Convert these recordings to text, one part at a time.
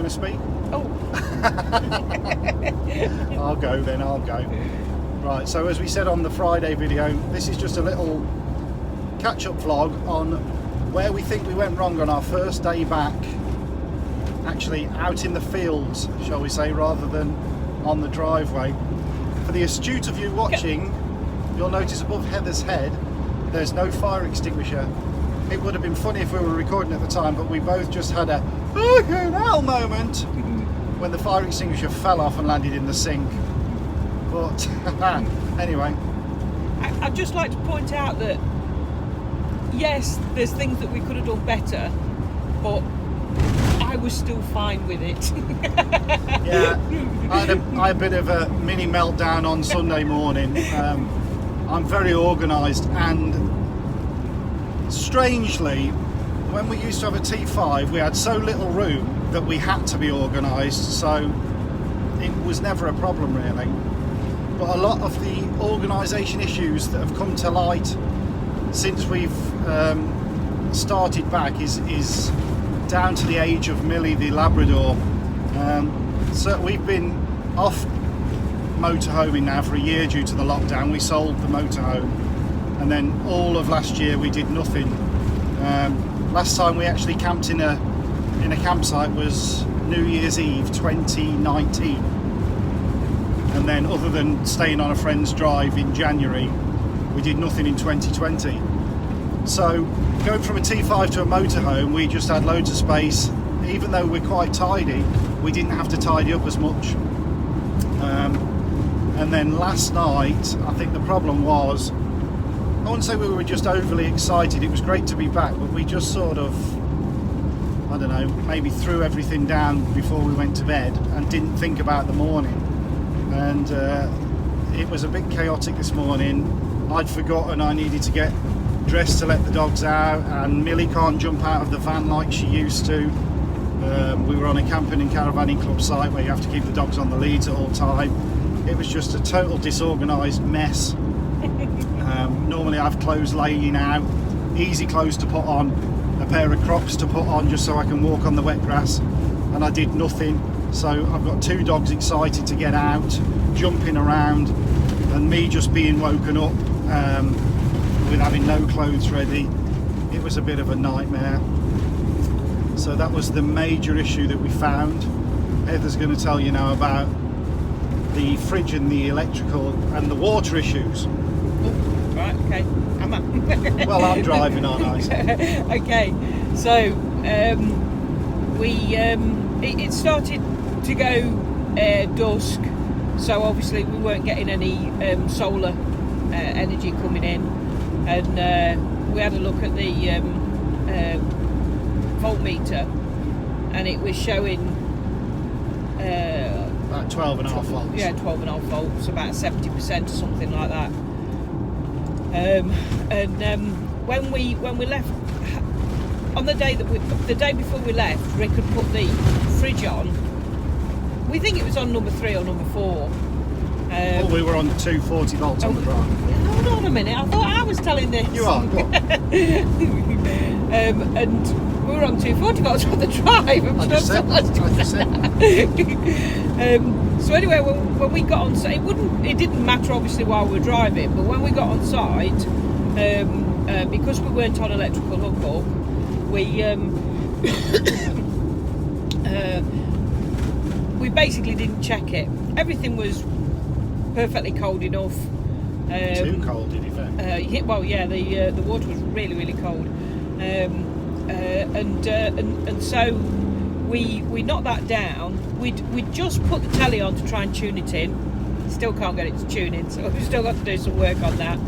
going to speak? Oh. I'll go then, I'll go. Right, so as we said on the Friday video, this is just a little catch-up vlog on where we think we went wrong on our first day back, actually out in the fields, shall we say, rather than on the driveway. For the astute of you watching, you'll notice above Heather's head there's no fire extinguisher. It would have been funny if we were recording at the time, but we both just had a fucking hell moment when the fire extinguisher fell off and landed in the sink. But anyway, I'd just like to point out that yes, there's things that we could have done better, but I was still fine with it. yeah, I had a bit of a mini meltdown on Sunday morning. I'm very organised, and strangely, when we used to have a T5, we had so little room that we had to be organised, so it was never a problem really. But a lot of the organisation issues that have come to light since we've started back is down to the age of Millie the Labrador. So we've been off motorhoming now for a year due to the lockdown. We sold the motorhome, and then all of last year we did nothing. Last time we actually camped in a campsite was New Year's Eve 2019, and then other than staying on a friend's drive in January, we did nothing in 2020. So going from a T5 to a motorhome, we just had loads of space. Even though we're quite tidy, we didn't have to tidy up as much. And then last night, I think the problem was, I wouldn't say we were just overly excited. It was great to be back, but we just sort of, I don't know, maybe threw everything down before we went to bed and didn't think about the morning. And it was a bit chaotic this morning. I'd forgotten I needed to get dressed to let the dogs out, and Millie can't jump out of the van like she used to. We were on a camping and caravanning club site where you have to keep the dogs on the leads at all time. It was just a total disorganised mess. Normally I have clothes laying out, easy clothes to put on, a pair of Crocs to put on just so I can walk on the wet grass, and I did nothing. So I've got two dogs excited to get out, jumping around, and me just being woken up with having no clothes ready. It was a bit of a nightmare. So that was the major issue that we found. Heather's going to tell you now about the fridge and the electrical and the water issues. Right, okay. Am I? Well, I'm driving, aren't I? Okay, so it started to go dusk, so obviously we weren't getting any solar energy coming in, and we had a look at the voltmeter, and it was showing about 12.5 volts. Yeah, 12.5 volts, about 70% or something like that. When we left on the day before we left, Rick had put the fridge on. We think it was on number 3 or number 4. Well, we were on 240 volts on the drive. Hold on a minute, I thought I was telling this. You are, go on. And we were on 240 volts on the drive. I just said. So anyway, when we got on site, it didn't matter obviously while we were driving, but when we got on site, because we weren't on electrical hookup, we basically didn't check it. Everything was perfectly cold enough. Too cold, in effect. The water was really, really cold. And so we knocked that down. We'd just put the telly on to try and tune it in. Still can't get it to tune in, so we've still got to do some work on that.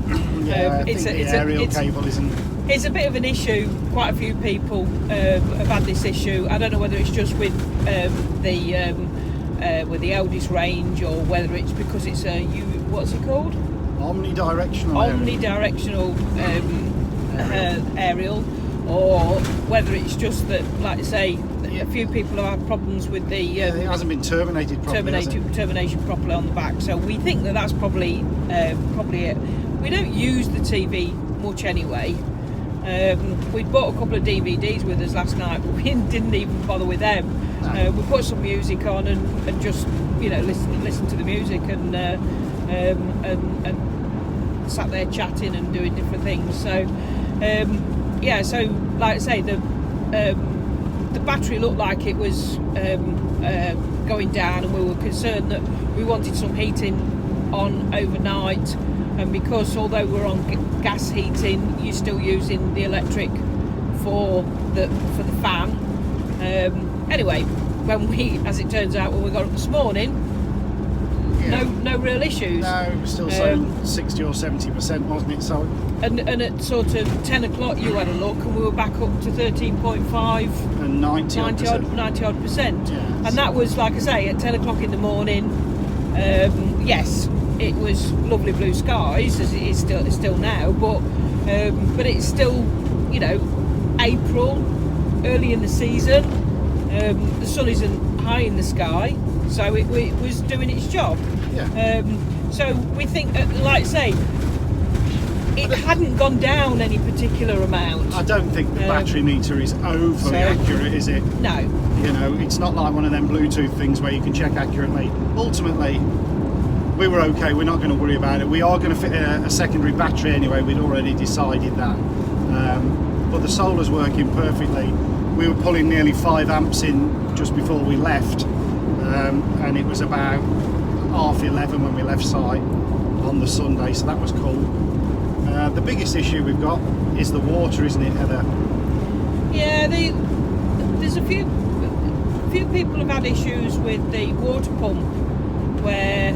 Yeah, I think the aerial cable isn't. It's a bit of an issue. Quite a few people have had this issue. I don't know whether it's just with the Elddis range, or whether it's because it's what's it called? Omnidirectional. Omnidirectional aerial, or whether it's just that, like I say, a few people have had problems with the. It hasn't been terminated properly. Termination properly on the back, so we think that's probably it. We don't use the TV much anyway. We'd bought a couple of DVDs with us last night, but we didn't even bother with them. No. We put some music on and just, you know, listen to the music and sat there chatting and doing different things. So yeah, so like I say, the battery looked like it was going down, and we were concerned that we wanted some heating on overnight, and because although we're on gas heating, you're still using the electric for the fan. Anyway, when we, as it turns out, when we got up this morning, no real issues. No, it was still 60 or 70%, wasn't it? So and at sort of 10 o'clock you had a look, and we were back up to 13.5 and 90 odd percent. Yeah, And that was, like I say, at 10 o'clock in the morning. Yes, it was lovely blue skies, as it is still now, but it's still, you know, April, early in the season. The sun isn't high in the sky, so it was doing its job. Yeah. So we think, like I say, it hadn't gone down any particular amount. I don't think the battery meter is overly accurate, is it? No. You know, it's not like one of them Bluetooth things where you can check accurately. Ultimately, we were okay. We're not going to worry about it. We are going to fit a secondary battery anyway. We'd already decided that. But the solar's working perfectly. We were pulling nearly 5 amps in just before we left, and it was about 11:30 when we left site on the Sunday, so that was cool. The biggest issue we've got is the water, isn't it, Heather? Yeah, there's a few people have had issues with the water pump, where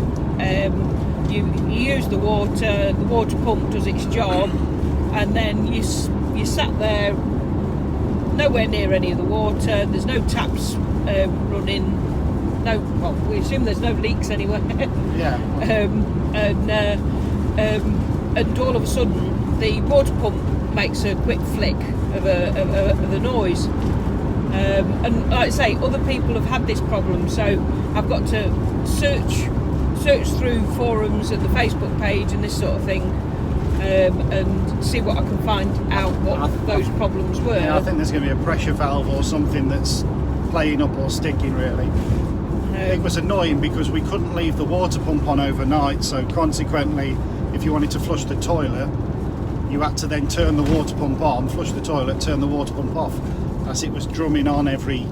you use the water pump does its job, and then you sat there nowhere near any of the water. There's no taps running. No, well, we assume there's no leaks anywhere. Yeah. And all of a sudden, the water pump makes a quick flick of a noise. And like I say, other people have had this problem, so I've got to search through forums and the Facebook page and this sort of thing, and see what I can find out what those problems were. Yeah, I think there's going to be a pressure valve or something that's playing up or sticking, really. It was annoying because we couldn't leave the water pump on overnight, so consequently, if you wanted to flush the toilet, you had to then turn the water pump on, flush the toilet, turn the water pump off, as it was drumming on every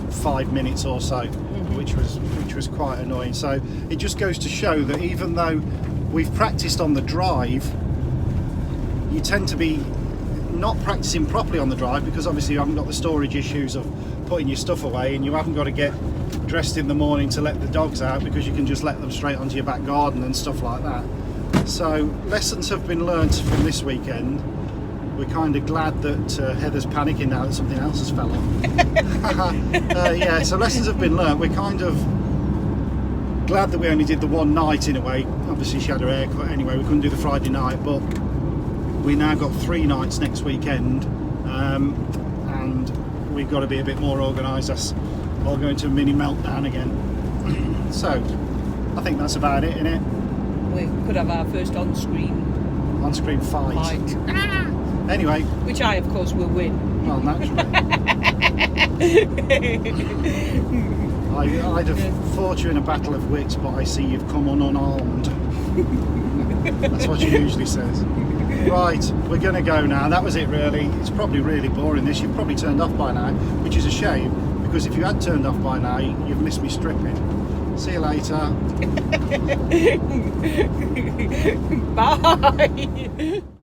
5 minutes or so, which was quite annoying. So it just goes to show that even though we've practiced on the drive, you tend to be not practicing properly on the drive, because obviously you haven't got the storage issues of putting your stuff away, and you haven't got to get dressed in the morning to let the dogs out, because you can just let them straight onto your back garden and stuff like that. So lessons have been learnt from this weekend. We're kind of glad that Heather's panicking now that something else has fell off. Yeah, so lessons have been learnt. We're kind of glad that we only did the one night in a way. Obviously she had her hair cut anyway, we couldn't do the Friday night, but we now got 3 nights next weekend, and we've got to be a bit more organised. That's all going to a mini meltdown again. So I think that's about it, innit? We could have our first On-screen fight. Anyway. Which I, of course, will win. Well, naturally. I'd have fought you in a battle of wits, but I see you've come on unarmed. That's what she usually says. Right, we're going to go now. That was it, really. It's probably really boring, this. You've probably turned off by now, which is a shame, because if you had turned off by now, you've missed me stripping. See you later. Bye.